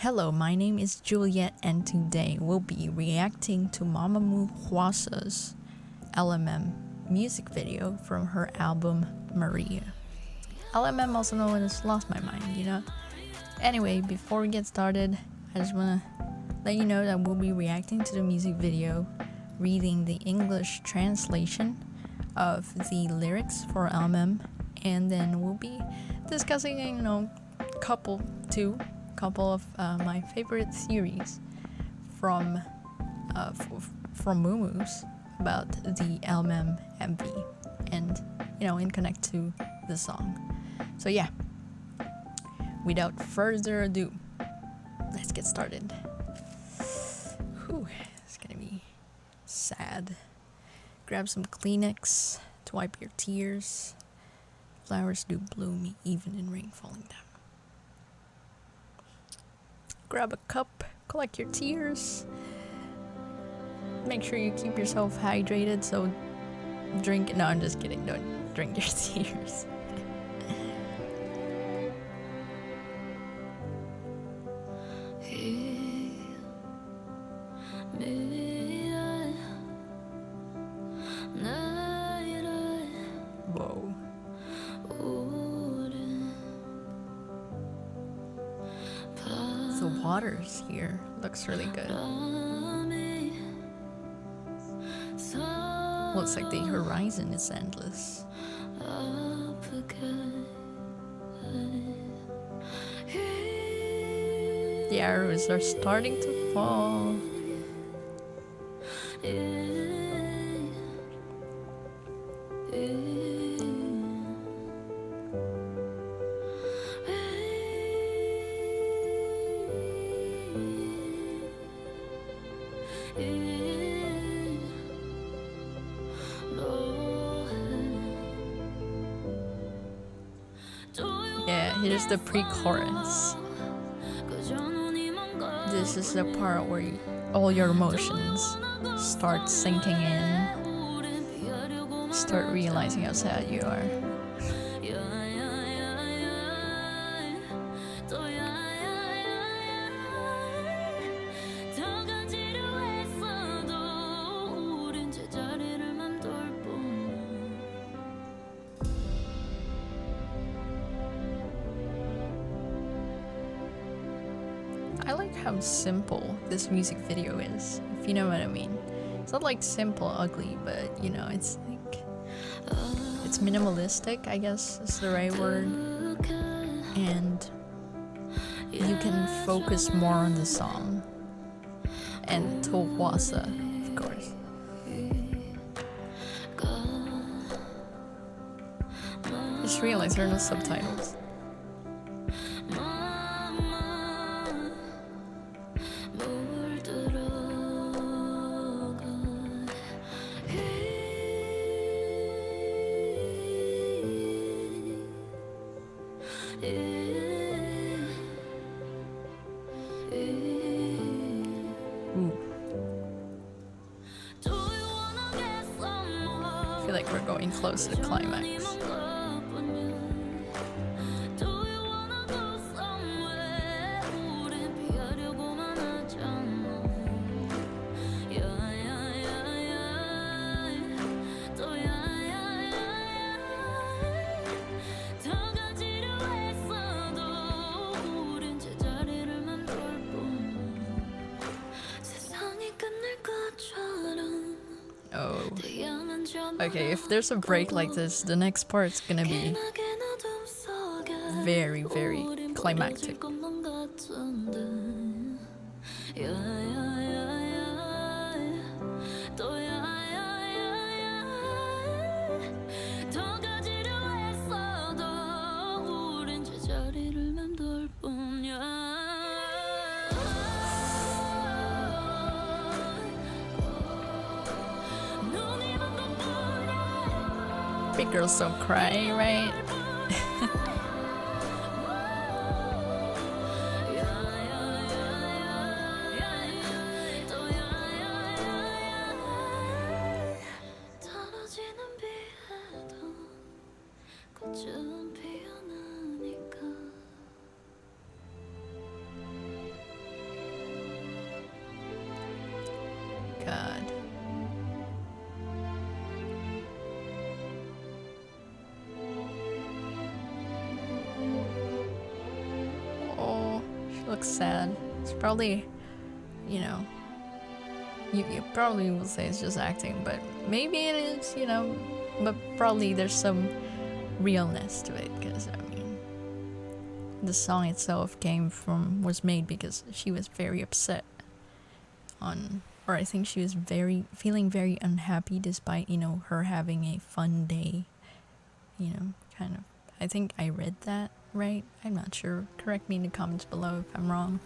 Hello, my name is Juliet and today we'll be reacting to Mamamoo Hwasa's LMM music video from her album Maria. LMM, also known as Lost My Mind, you know? Anyway, before we get started, I just wanna let you know that we'll be reacting to the music video, reading the English translation of the lyrics for LMM, and then we'll be discussing, couple of my favorite theories from Moomoo's about the LMM MV and in connect to the song. So yeah, without further ado, let's get started. Whew, it's gonna be sad. Grab some Kleenex to wipe your tears. Flowers do bloom even in rain falling down. Grab a cup, collect your tears. Make sure you keep yourself hydrated, so drink. No, I'm just kidding. Don't drink your tears. Whoa. The waters here looks really good. Looks like the horizon is endless. The arrows are starting to fall. Yeah, here's the pre-chorus. This is the part where all your emotions start sinking in. Start realizing how sad you are. I like how simple this music video is, if you know what I mean. It's not like simple ugly, but it's like it's minimalistic, I guess is the right word. And you can focus more on the song and to Hwasa, of course. I just realized there are no subtitles. Ooh. I feel like we're going close to the climax. Oh. Okay, if there's a break like this, the next part's gonna be very, very climactic. Big girls don't cry, right? looks sad. It's probably, you know, you probably will say it's just acting, but maybe it is, you know, but probably there's some realness to it, because I mean, the song itself was made because she was very upset or I think she was feeling very unhappy despite, you know, her having a fun day, you know, kind of. I think I read that right. I'm not sure. Correct me in the comments below if I'm wrong.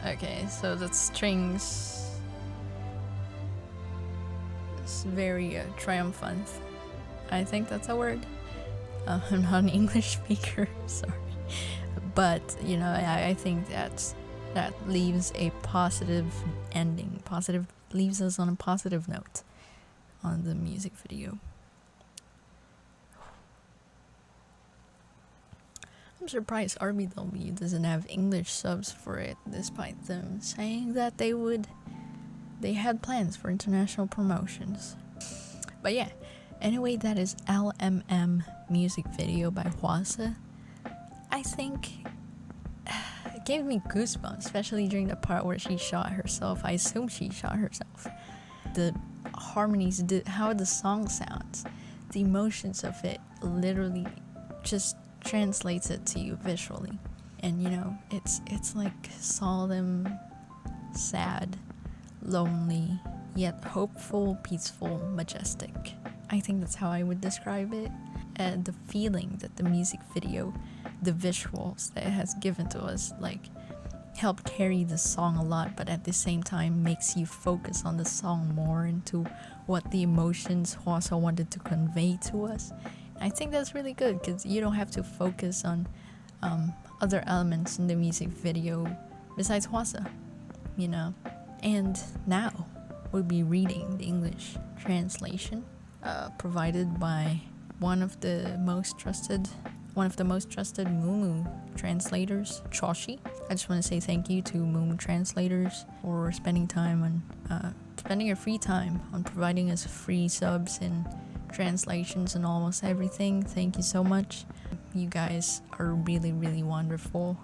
Okay, so the strings is very triumphant. I think that's a word. I'm not an English speaker, sorry. But, you know, I think that leaves a positive ending. Leaves us on a positive note on the music video. I'm surprised RBW doesn't have English subs for it, despite them saying that they had plans for international promotions. But yeah, anyway, that is LMM music video by Hwasa. I think it gave me goosebumps, especially during the part where she shot herself. I assume she shot herself. The harmonies, how the song sounds, the emotions of it literally just translates it to you visually. And you know, it's like solemn, sad, lonely, yet hopeful, peaceful, majestic. I think that's how I would describe it. And the feeling that the music video, the visuals that it has given to us, like, help carry the song a lot, but at the same time makes you focus on the song more into what the emotions Hwasa wanted to convey to us. I think that's really good, because you don't have to focus on other elements in the music video besides Hwasa, you know. And now we'll be reading the English translation provided by one of the most trusted Mumu translators, Choshi. I just want to say thank you to Mumu translators for spending your free time on providing us free subs and translations and almost everything. Thank you so much. You guys are really, really wonderful,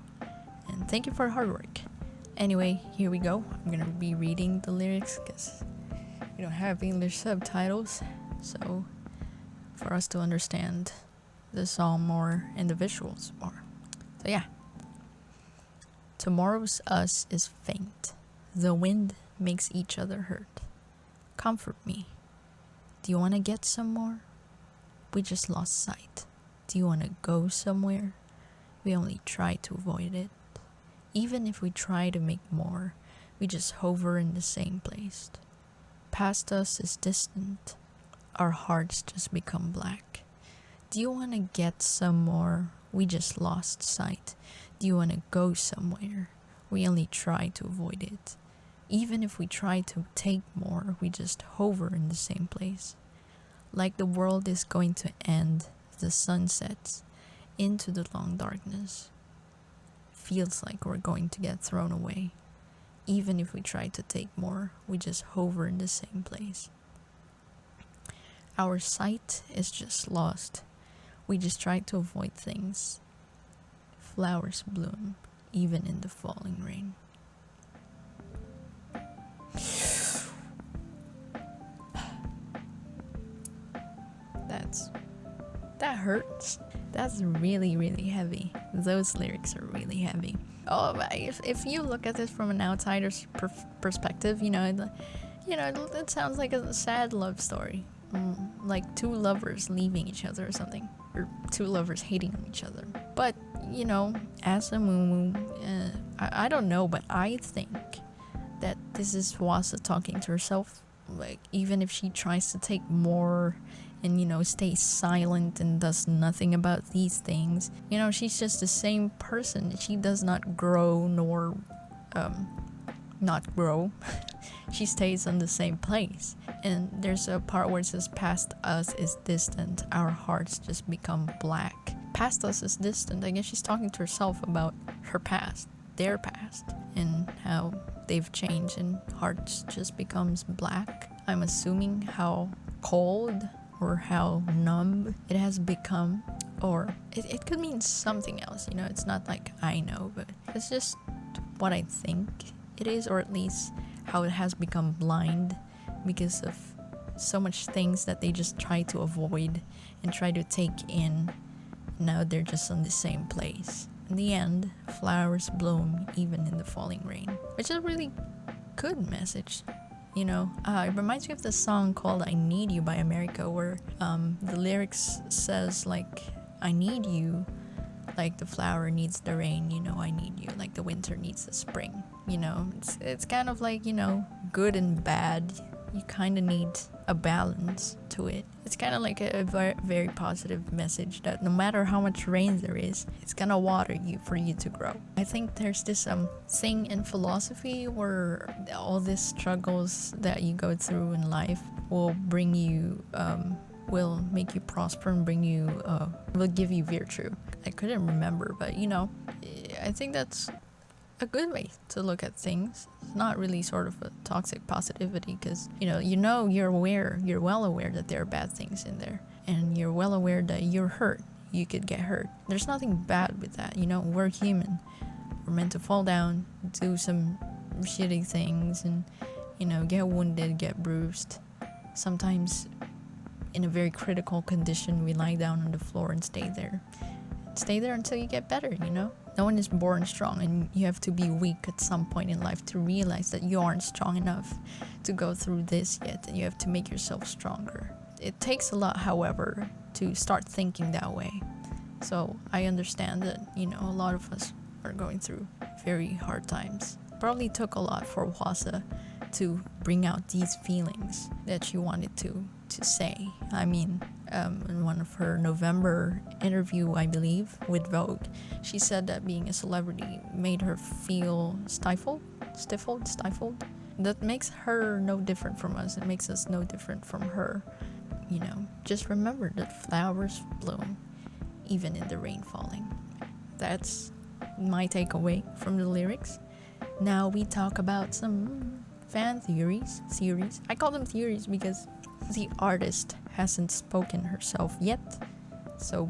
and thank you for hard work. Anyway, here we go. I'm gonna be reading the lyrics because we don't have English subtitles, so for us to understand the song more and the visuals more. So yeah. Tomorrow's us is faint. The wind makes each other hurt. Comfort me. Do you want to get some more? We just lost sight. Do you want to go somewhere? We only try to avoid it. Even if we try to make more, we just hover in the same place. Past us is distant. Our hearts just become black. Do you want to get some more? We just lost sight. Do you want to go somewhere? We only try to avoid it. Even if we try to take more, we just hover in the same place. Like the world is going to end, the sun sets into the long darkness. Feels like we're going to get thrown away. Even if we try to take more, we just hover in the same place. Our sight is just lost. We just try to avoid things. Flowers bloom, even in the falling rain. That hurts. That's really, really heavy. Those lyrics are really heavy. Oh, but if you look at this from an outsider's perspective, it sounds like a sad love story. Like two lovers leaving each other or something. Or two lovers hating on each other. But, as a Mumu, I don't know, but I think that this is Hwasa talking to herself. Like, even if she tries to take more and, stay silent and does nothing about these things, she's just the same person. She does not grow nor not grow. She stays in the same place. And there's a part where it says, past us is distant, our hearts just become black. Past us is distant. I guess she's talking to herself about her past. their past and how they've changed and hearts just becomes black. I'm assuming how cold or how numb it has become, or it could mean something else, you know. It's not like I know, but it's just what I think it is, or at least how it has become blind because of so much things that they just try to avoid and try to take in. Now they're just in the same place. In the end, flowers bloom even in the falling rain, which is a really good message. You know, it reminds me of the song called I Need You by America, where the lyrics says like, I need you like the flower needs the rain, you know, I need you like the winter needs the spring. You know, it's kind of like, you know, good and bad. You kind of need a balance to it. It's kind of like a very, very positive message that no matter how much rain there is, it's gonna water you for you to grow. I think there's this thing in philosophy where all these struggles that you go through in life will bring you, will make you prosper and bring you, will give you virtue. I couldn't remember, but you know, I think that's a good way to look at things. It's not really sort of a toxic positivity, because you're well aware that there are bad things in there, and you're well aware that you're hurt, you could get hurt. There's nothing bad with that, you know. We're human, we're meant to fall down, do some shitty things, and you know, get wounded, get bruised. Sometimes in a very critical condition, we lie down on the floor and stay there until you get better, you know. No one is born strong, and you have to be weak at some point in life to realize that you aren't strong enough to go through this yet, and you have to make yourself stronger. It takes a lot, however, to start thinking that way. So I understand that, you know, a lot of us are going through very hard times. Probably took a lot for Hwasa to bring out these feelings that she wanted to say. I mean, in one of her November interview, I believe, with Vogue, she said that being a celebrity made her feel stifled. That makes her no different from us. It makes us no different from her. You know, just remember that flowers bloom even in the rain falling. That's my takeaway from the lyrics. Now we talk about some fan theories. I call them theories because the artist hasn't spoken herself yet, so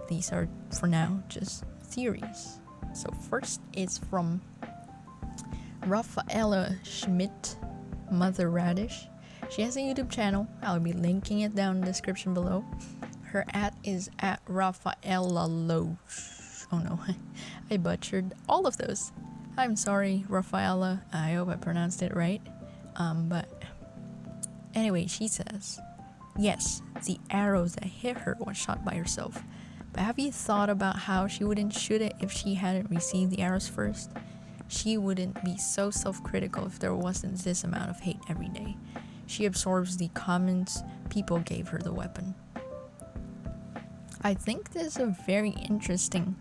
these are for now just theories. So first it's from Rafaela Schmidt, Mother Radish. She has a YouTube channel. I'll be linking it down in the description below. Her is at Rafaela Loge. Oh no, I butchered all of those. I'm sorry, Rafaela. I hope I pronounced it right. But anyway, she says, yes, the arrow that hit her was shot by herself. But have you thought about how she wouldn't shoot it if she hadn't received the arrows first? She wouldn't be so self-critical if there wasn't this amount of hate every day. She absorbs the comments people gave her the weapon. I think this is a very interesting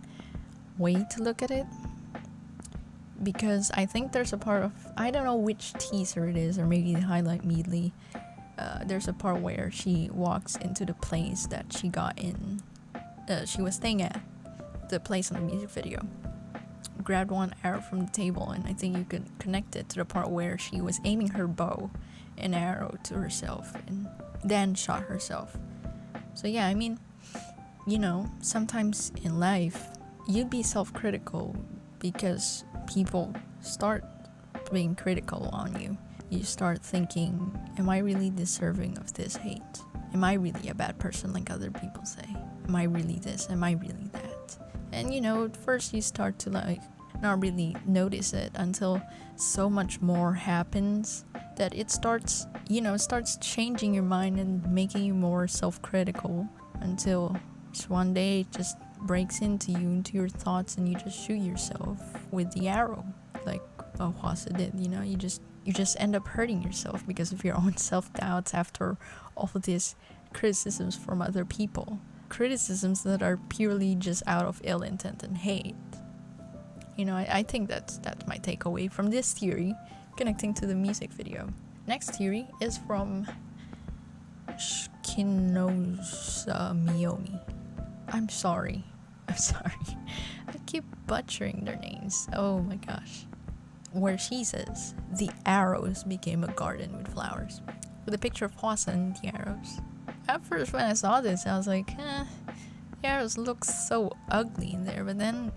way to look at it, because I think there's a part of, I don't know which teaser it is, or maybe the highlight medley. There's a part where she walks into the place that she got in, she was staying at, the place in the music video, grabbed one arrow from the table, and I think you could connect it to the part where she was aiming her bow and arrow to herself and then shot herself. So yeah, I mean, you know, sometimes in life you'd be self-critical because people start being critical on you. You start thinking, am I really deserving of this hate? Am I really a bad person like other people say? Am I really this? Am I really that? And you know, at first you start to like not really notice it until so much more happens that it starts, you know, starts changing your mind and making you more self-critical until just one day it just breaks into your thoughts, and you just shoot yourself with the arrow like Hwasa did. You know, you just end up hurting yourself because of your own self-doubts after all of these criticisms from other people, criticisms that are purely just out of ill intent and hate. You know, I think that's my takeaway from this theory connecting to the music video. Next theory is from Shkinosa Miyomi. I'm sorry. I keep butchering their names. Oh my gosh. Where she says, the arrows became a garden with flowers. With a picture of Hwasa and the arrows. At first when I saw this, I was like, the arrows look so ugly in there. But then,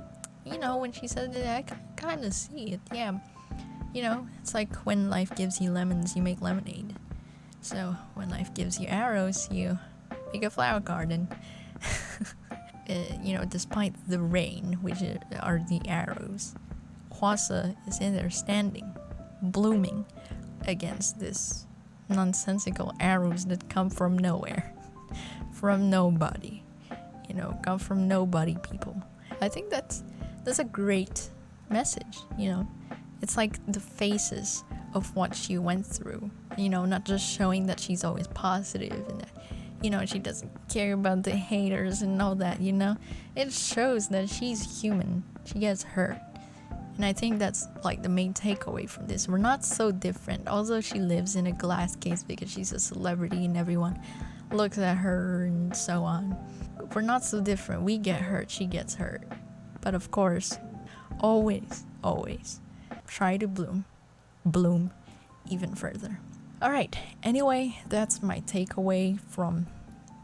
you know, when she said it, I kind of see it. Yeah, you know, it's like when life gives you lemons, you make lemonade. So when life gives you arrows, you make a flower garden. You know, despite the rain, which are the arrows, Hwasa is in there standing, blooming against this nonsensical arrows that come from nowhere, from nobody. You know, come from nobody people. I think that's a great message, you know. It's like the faces of what she went through, you know, not just showing that she's always positive and that, you know, she doesn't care about the haters and all that, you know. It shows that she's human. She gets hurt. And I think that's like the main takeaway from this. We're not so different. Although she lives in a glass case because she's a celebrity and everyone looks at her and so on. We're not so different. We get hurt, she gets hurt. But of course, always try to bloom even further. Alright, anyway, that's my takeaway from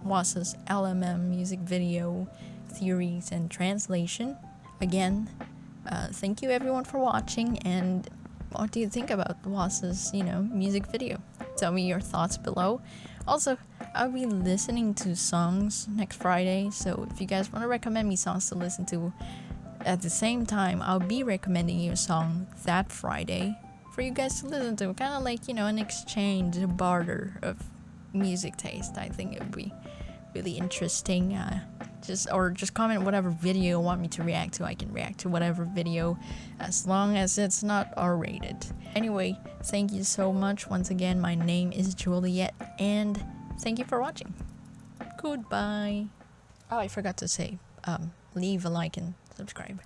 Hwasa's LMM music video theories and translation. Again, thank you everyone for watching, and what do you think about Hwasa's, you know, music video? Tell me your thoughts below. Also, I'll be listening to songs next Friday, so if you guys want to recommend me songs to listen to at the same time, I'll be recommending you a song that Friday for you guys to listen to. Kind of like, you know, an exchange, a barter of music taste. I think it would be really interesting. Just comment whatever video you want me to react to. I can react to whatever video as long as it's not R-rated. Anyway, thank you so much. Once again, my name is Juliet, and thank you for watching. Goodbye. Oh, I forgot to say, leave a like and subscribe.